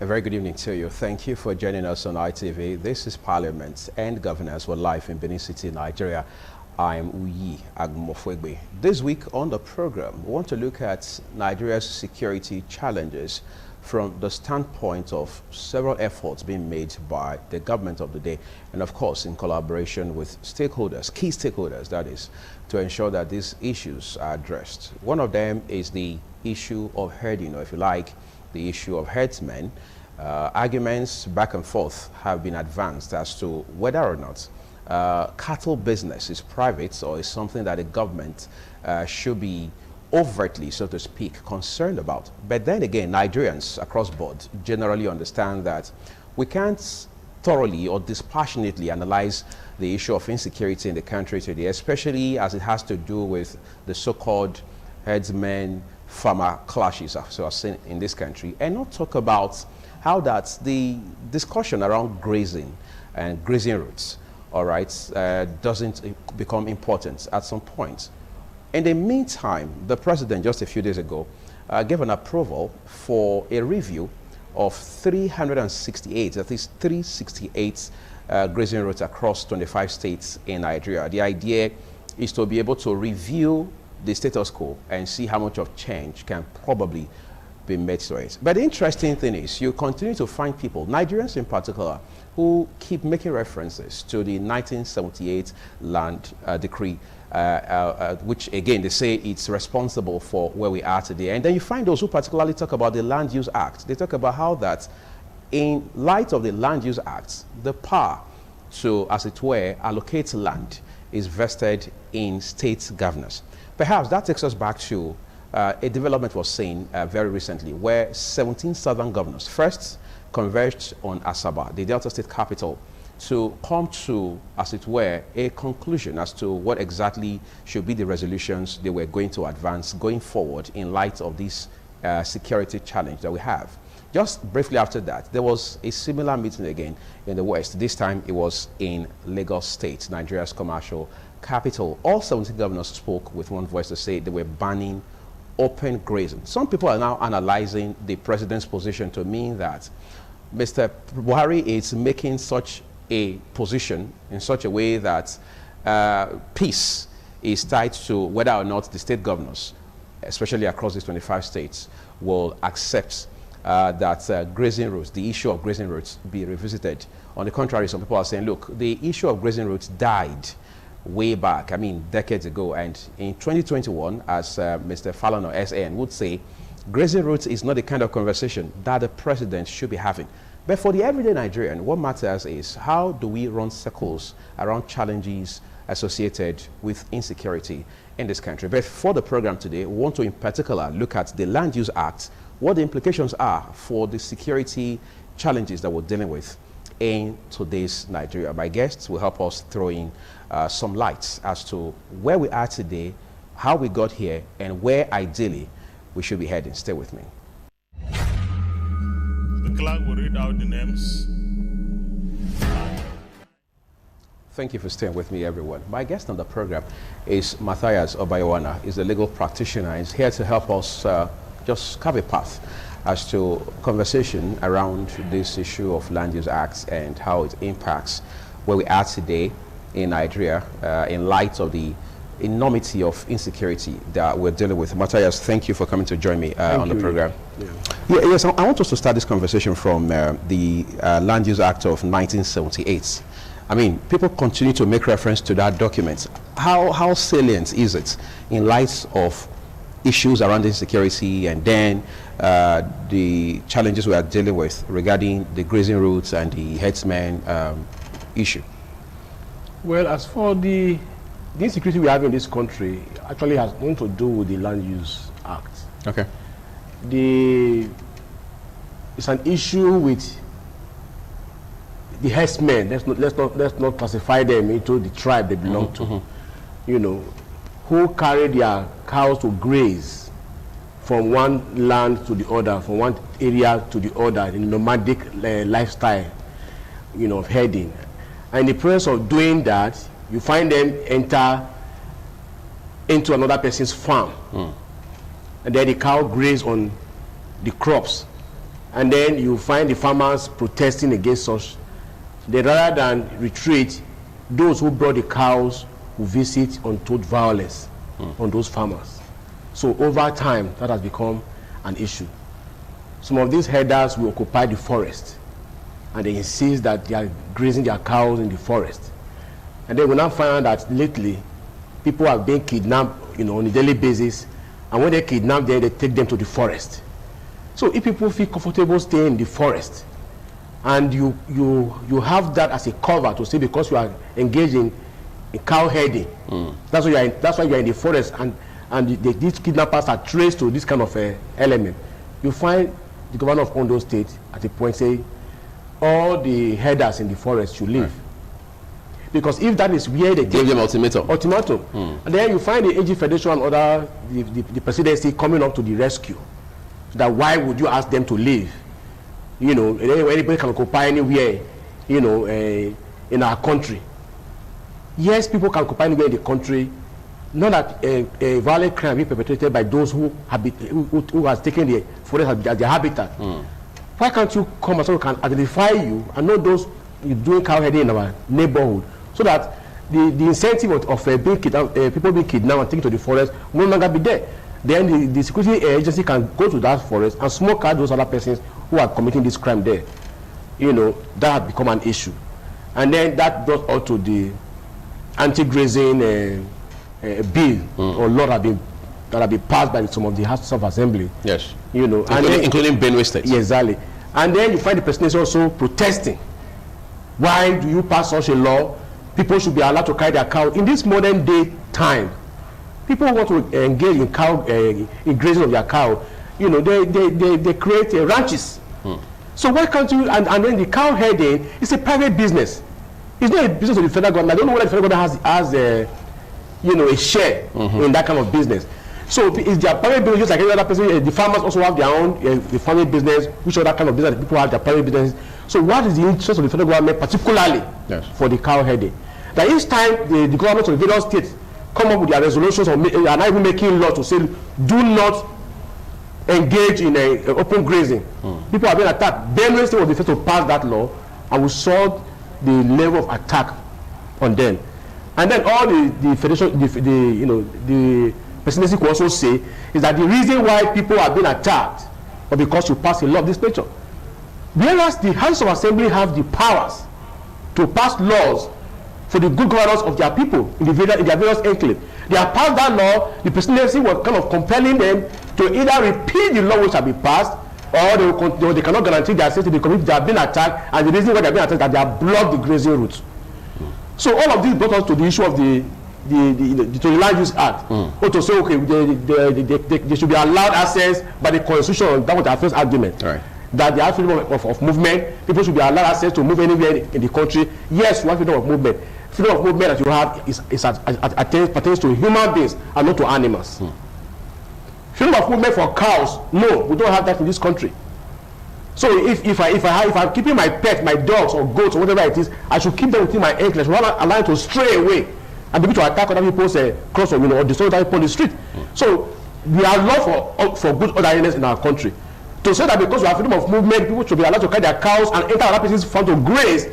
A very good evening to you. Thank you for joining us on ITV. This is Parliament and Governors for Life in Benin City, Nigeria. I'm Uyi Agmofwegbe. This week on the program, we want to look at Nigeria's security challenges from the standpoint of several efforts being made by the government of the day, and of course in collaboration with stakeholders, key stakeholders that is, to ensure that these issues are addressed. One of them is the issue of herding, or if you like, the issue of herdsmen. Arguments back and forth have been advanced as to whether or not cattle business is private or is something that the government should be overtly, so to speak, concerned about. But then again, Nigerians across board generally understand that we can't thoroughly or dispassionately analyze the issue of insecurity in the country today, especially as it has to do with the so-called herdsmen farmer clashes as we are seeing in this country, and not talk about how that the discussion around grazing and grazing routes, all right, doesn't become important at some point. In the meantime, the president just a few days ago gave an approval for a review of 368, at least 368 grazing routes across 25 states in Nigeria. The idea is to be able to review the status quo and see how much of change can probably be made to it. But the interesting thing is you continue to find people, Nigerians in particular, who keep making references to the 1978 land decree, which again they say it's responsible for where we are today. And then you find those who particularly talk about the Land Use Act. They talk about how that in light of the Land Use Act, the power to, as it were, allocate land is vested in state governors. Perhaps that takes us back to a development was seen very recently where 17 southern governors first converged on Asaba, the Delta State capital, to come to, as it were, a conclusion as to what exactly should be the resolutions they were going to advance going forward in light of this security challenge that we have. Just briefly after that, there was a similar meeting again in the West. This time it was in Lagos State, Nigeria's commercial capital. All 17 governors spoke with one voice to say they were banning open grazing. Some people are now analyzing the president's position to mean that Mr. Buhari is making such a position in such a way that peace is tied to whether or not the state governors, especially across these 25 states, will accept that grazing routes, the issue of grazing routes, be revisited. On the contrary, some people are saying, look, the issue of grazing routes died way back, I mean, decades ago. And in 2021, as Mr. Falana, SAN, would say, grazing routes is not the kind of conversation that the president should be having. But for the everyday Nigerian, what matters is how do we run circles around challenges associated with insecurity in this country. But for the program today, we want to in particular look at the Land Use Act, what the implications are for the security challenges that we're dealing with in today's Nigeria. My guests will help us throw in some lights as to where we are today, how we got here, and where ideally we should be heading. Stay with me. The clerk will read out the names. Thank you for staying with me, everyone. My guest on the program is Matthias Obayowana. He's a legal practitioner. He's here to help us just carve a path as to conversation around this issue of Land Use Acts and how it impacts where we are today in Nigeria in light of the enormity of insecurity that we're dealing with. Matthias, thank you for coming to join me on the program. Yes, I want us to start this conversation from the Land Use Act of 1978. I mean, people continue to make reference to that document. How salient is it in light of issues around insecurity and then the challenges we are dealing with regarding the grazing routes and the herdsmen issue? Well, as for the insecurity we have in this country, actually has nothing to do with the Land Use Act. Okay. It's an issue with the herdsmen. Let's not classify them into the tribe they belong to. You know, who carry their cows to graze from one land to the other, from one area to the other, in nomadic lifestyle, you know, of herding. And in the process of doing that, you find them enter into another person's farm. And then the cow graze on the crops and then you find the farmers protesting against such. They, rather than retreat, those who brought the cows will visit untold violence on those farmers. So over time, that has become an issue. Some of these herders will occupy the forest, and they insist that they are grazing their cows in the forest. And then we now find out that lately, people are being kidnapped, on a daily basis, and when they kidnap them, they take them to the forest. So if people feel comfortable staying in the forest, and you have that as a cover to say because you are engaging in cow herding, that's why you are in the forest, and these kidnappers are traced to this kind of element. You find the governor of Ondo State at a point say all the herders in the forest should leave. Because if that is where they give them ultimatum. And then you find the AG Federation and other the presidency coming up to the rescue. So that why would you ask them to leave? Anybody can occupy anywhere, in our country. Yes, people can occupy anywhere in the country. Not that a violent crime be perpetrated by those who has taken the forest as their habitat. Why can't you come and so we can identify you and know those you doing cow herding in our neighborhood, so that the incentive of people being kidnapped and taken to the forest will no longer be there? Then the security agency can go to that forest and smoke out those other persons who are committing this crime there. That has become an issue. And then that brought out to the anti-grazing bill or law that have been passed by some of the House of Assembly. Yes. Including Benue State. Yes, exactly. And then you find the presidency also protesting. Why do you pass such a law? People should be allowed to carry their cow. In this modern day time, people want to engage in grazing of their cow. They create ranches. So why can't you? And then the cow herding is a private business. It's not a business of the federal government. I don't know whether the federal government has a share in that kind of business. So it's their private business, just like any other person. The farmers also have their own the family business, which other kind of business people have their private business. So what is the interest of the federal government, particularly for the cow herding? That each time the government of the various states come up with their resolutions or are not even making law to say do not engage in open grazing. People are being attacked. Benue State was the first to pass that law, and we saw the level of attack on them. And then all the federation, the presidency could also say is that the reason why people are being attacked is because you pass a law of this nature. Whereas the House of Assembly have the powers to pass laws for the good governance of their people in their various enclaves. They have passed that law. The presidency was kind of compelling them to either repeal the law which have been passed, or they cannot guarantee their safety. The community they have been attacked, and the reason why they have been attacked is that they have blocked the grazing routes. So all of this brought us to the issue of the Land Use Act. Or to say, okay, they should be allowed access by the Constitution. That was our first argument. Right. That they have freedom of movement. People should be allowed access to move anywhere in the country. Yes, you have freedom of movement. Freedom of movement that you have pertains to human beings and not to animals. Freedom of movement for cows, no, we don't have that in this country. So if I'm keeping my pet, my dogs or goats or whatever it is, I should keep them within my enclave. I should not allow them to stray away and begin to attack other people's cross or destroy other people on the street. So we are law for good orderliness in our country. To say that because we have freedom of movement, people should be allowed to carry their cows and enter other person's farm to graze,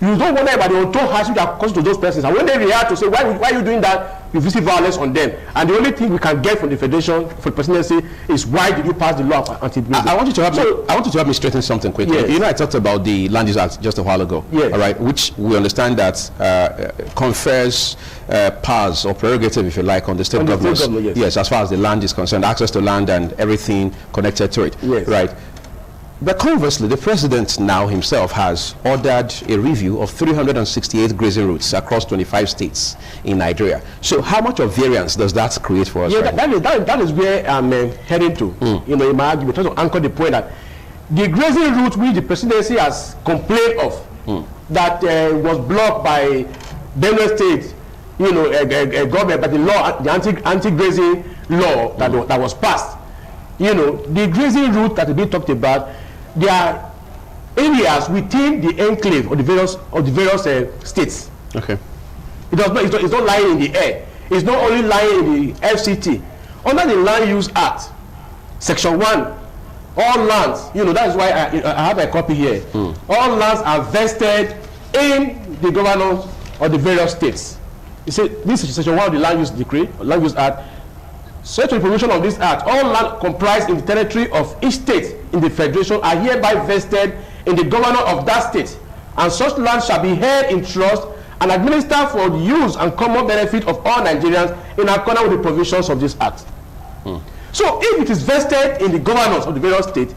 you don't wonder about the untold hardship that causes to those persons. And when they react to say, why are you doing that? You visit violence on them. And the only thing we can get from the Federation, for the presidency, is why did you pass the law of anti-grazing? I want you to help me straighten something quickly. Yes. I talked about the Land Use Act just a while ago. Yes. All right, which we understand that confers powers or prerogative, if you like, on the state government. Yes, as far as the land is concerned, access to land and everything connected to it. Yes. Right. But conversely, the president now himself has ordered a review of 368 grazing routes across 25 states in Nigeria. So how much of variance does that create for us? Yeah, that is where I'm heading to. In my argument, trying to anchor the point that the grazing route which the presidency has complained of, that was blocked by Benue State, government, by the law, the anti-grazing law that was passed. The grazing route that is being talked about, there are areas within the enclave of the various states. Okay. It's not lying in the air. It's not only lying in the FCT. Under the Land Use Act, Section 1, all lands, that is why I have a copy here. All lands are vested in the governors of the various states. You see, this is section 1 of the Land Use Decree, Land Use Act. Such to the provision of this act, all land comprised in the territory of each state in the federation are hereby vested in the governor of that state, and such land shall be held in trust and administered for the use and common benefit of all Nigerians in accordance with the provisions of this act. So if it is vested in the governors of the various states,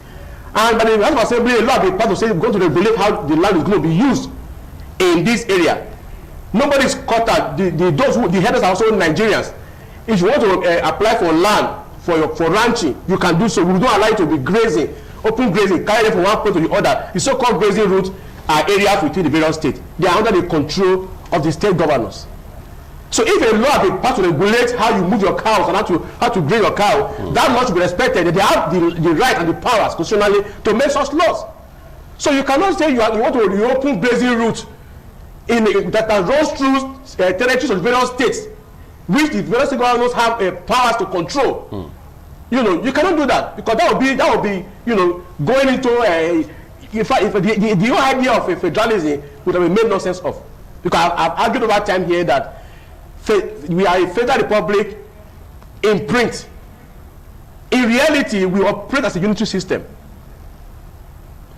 and by the House of Assembly, a law will be passed to say we're going to regulate how the land is going to be used in this area. Nobody is caught out. The headers are also Nigerians. If you want to apply for land for ranching, you can do so. We don't allow it to be grazing, open grazing, carry it from one point to the other. The so-called grazing routes are areas within the various states. They are under the control of the state governors. So if a law be passed to regulate how you move your cows and how to graze your cow, that law should be respected. They have the right and the powers constitutionally to make such laws. So you cannot say you want to reopen grazing routes that runs through territories of various states, which the various governors have powers to control. You cannot do that, because that would be going into the whole idea of federalism would have been made nonsense of. Because I've argued over time here that we are a federal republic in print. In reality, we operate as a unitary system.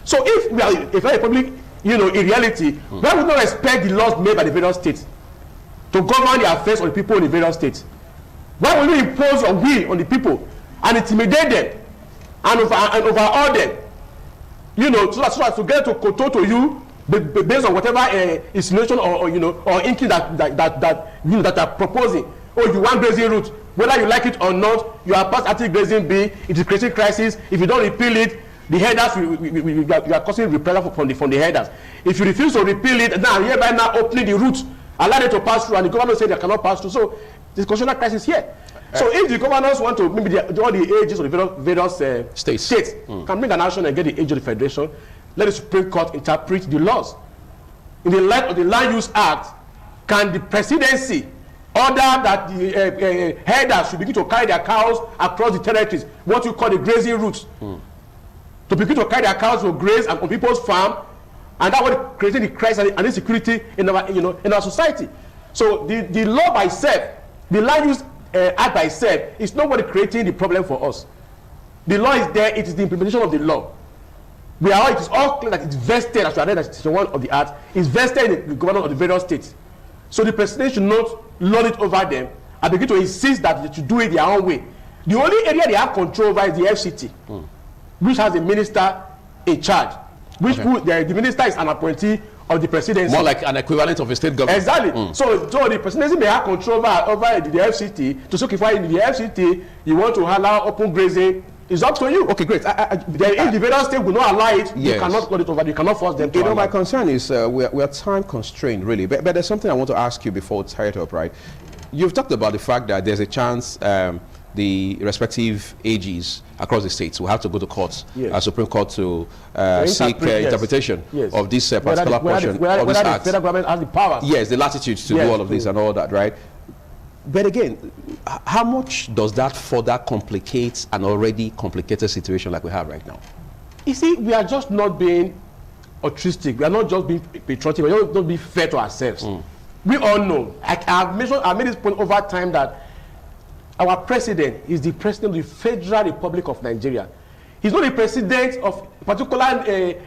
So if we are a federal republic, in reality, why would not respect the laws made by the various states to govern the affairs of the people in the various states? Why would you impose your will on the people and intimidate them and overawe them? So as to get to kowtow to you based on whatever insinuation or inkling that are proposing. Oh, you want grazing route, whether you like it or not, you are past anti-grazing bill. It is creating crisis. If you don't repeal it, the headers you are causing reprisal from the headers. If you refuse to repeal it, now hereby now opening the route, allow it to pass through, and the government say they cannot pass through. So there's constitutional crisis here. So if the governors want to maybe all the ages of the various states can bring an action and get the age of the federation, let the Supreme Court interpret the laws. In the light of the Land Use Act, can the presidency order that the headers should begin to carry their cows across the territories, what you call the grazing routes, to begin to carry their cows to graze on people's farm, and that was creating the crisis and insecurity in our society. So the law by itself, the Land Use Act by itself, is nobody creating the problem for us. The law is there; it is the implementation of the law. It is all clear that it's vested, as you read that section 1 of the Act, is vested in the government of the various states. So the president should not lord it over them and begin to insist that they should do it their own way. The only area they have control over is the FCT, which has a minister in charge, the minister is an appointee of the presidency. More like an equivalent of a state government. Exactly. So the presidency may have control over the FCT to certify in the FCT you want to allow open grazing. It's up to you. Okay, great. If the various state will not allow it, you cannot put it over. You cannot force them to allow. My concern is we are time constrained, really. But there's something I want to ask you before we tie it up, right? You've talked about the fact that there's a chance the respective AGs across the states will have to go to court, Supreme Court, to seek interpretation of this particular portion of this act. The federal government has the power. Yes, the latitude to do all of this and all that, right? But again, how much does that further complicate an already complicated situation like we have right now? You see, we are just not being altruistic. We are not just being patriotic. We are not being fair to ourselves. We all know. I made this point over time that our president is the president of the Federal Republic of Nigeria. He's not the president of a particular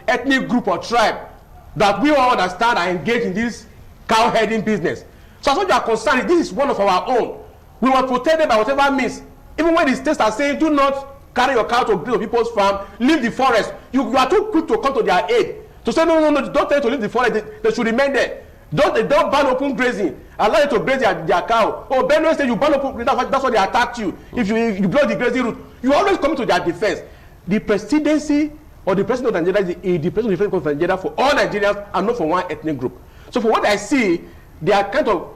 ethnic group or tribe that we all understand and engage in this cow herding business. So as far as you are concerned, this is one of our own. We were protected by whatever means. Even when the states are saying, do not carry your cow to graze on people's farm, leave the forest. You are too quick to come to their aid. To say, no, don't tell them to leave the forest. They should remain there. Don't ban open grazing. Allow them to graze their cow. Oh, Benue said you ban open grazing. That's why they attacked you. If you block the grazing route, you always come to their defense. The presidency or the president of Nigeria is the president of Nigeria for all Nigerians and not for one ethnic group. So for what I see, they are kind of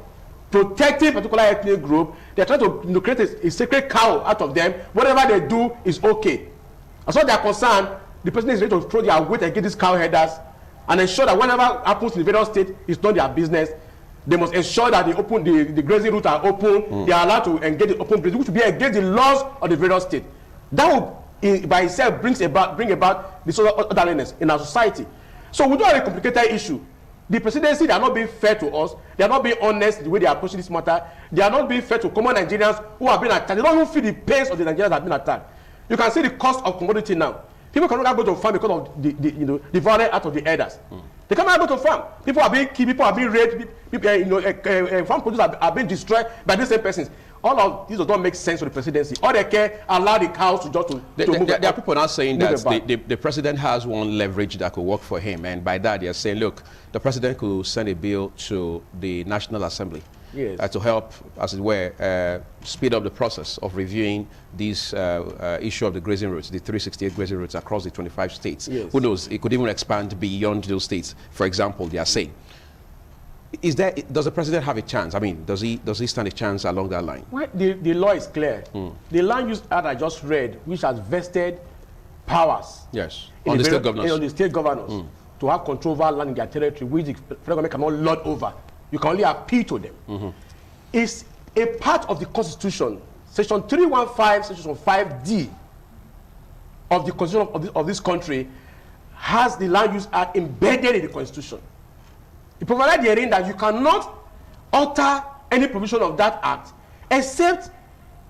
protecting a particular ethnic group. They are trying to create a sacred cow out of them. Whatever they do is okay. As far as they are concerned, the president is ready to throw their weight against these cow headers and ensure that whatever happens in the various states is not their business. They must ensure that the grazing routes are open. They are allowed to engage in open grazing, which will be against the laws of the various states. That will by itself bring about the social orderliness in our society. So we don't have a complicated issue. The presidency, they are not being fair to us. They are not being honest the way they are approaching this matter. They are not being fair to common Nigerians who have been attacked. They don't even feel the pains of the Nigerians that have been attacked. You can see the cost of commodity now. People cannot go to farm because of the violent act of the elders. They cannot go to farm. People are being killed. People are being raped. People, farm produce are being destroyed by these same persons. All of these does not make sense to the presidency. All they care, allow the cows to just to move. There are people now saying that the president has one leverage that could work for him, and by that they are saying, look, the president could send a bill to the National Assembly. Yes. To help, as it were, speed up the process of reviewing this issue of the grazing routes, the 368 grazing routes across the 25 states. Yes. Who knows, it could even expand beyond those states, for example, they are saying. Does the president have a chance? I mean, does he stand a chance along that line? Well, the law is clear. The Land Use Act I just read, which has vested powers on the state governors, on the state governors to have control over land in their territory, which the federal government cannot lord over. You can only appeal to them. It's a part of the Constitution, Section 315, Section 5D of the Constitution of this country has the Land Use Act embedded in the Constitution. It provided herein that you cannot alter any provision of that act except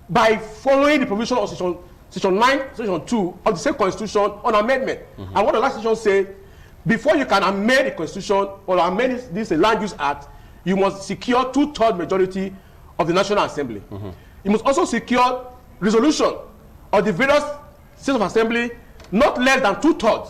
by following the provision of Section 9, Section 2 of the same Constitution on amendment. And what the last section say, before you can amend the Constitution or amend this Land Use Act, you must secure 2/3 majority of the National Assembly. You must also secure resolution of the various states of assembly not less than 2/3.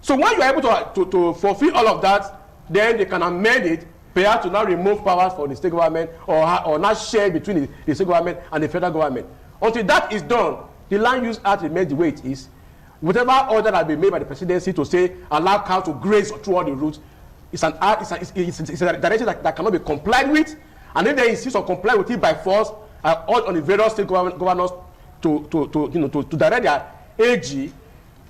So when you are able to fulfill all of that, then they can amend it, perhaps to now remove powers for the state government or not share between the state government and the federal government. Until that is done, the Land Use Act remains the way it is. Whatever order that has been made by the presidency to say allow cows to graze through all the routes, it's a direction that cannot be complied with, and if they insist on complying with it by force, on the various state governors to direct their AG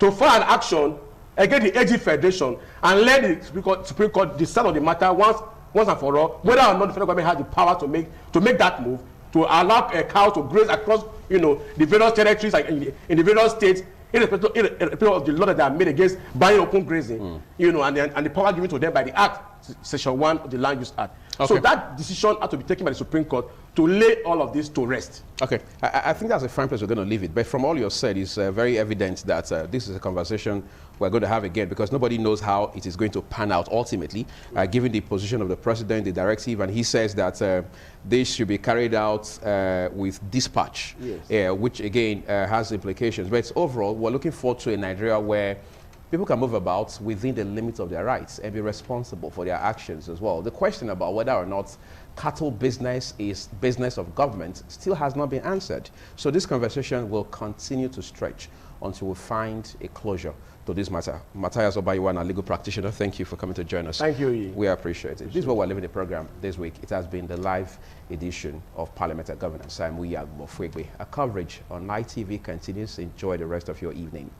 to file an action against the AG Federation and let the Supreme Court decide on the matter once and for all, whether or not the federal government has the power to make that move, to allow a cow to graze across the various territories, like in the various states, irrespective of the law that they have made against buying open grazing, and the power given to them by the Act, Section 1 of the Land Use Act. Okay. So that decision had to be taken by the Supreme Court to lay all of this to rest. Okay, I think that's a fine place we're going to leave it. But from all you said, it's very evident that this is a conversation we're going to have again, because nobody knows how it is going to pan out ultimately, given the position of the president, the directive, and he says that this should be carried out with dispatch, which again has implications. But overall, we're looking forward to a Nigeria where people can move about within the limits of their rights and be responsible for their actions as well. The question about whether or not cattle business is business of government still has not been answered. So this conversation will continue to stretch until we find a closure to this matter. Matthias Obayiwan, a legal practitioner, thank you for coming to join us. Thank you. We appreciate it. This is what we're leaving the program this week. It has been the live edition of Parliamentary Governance. I'm Uyi Agbo Fuegbe. Our coverage on Night TV continues. Enjoy the rest of your evening.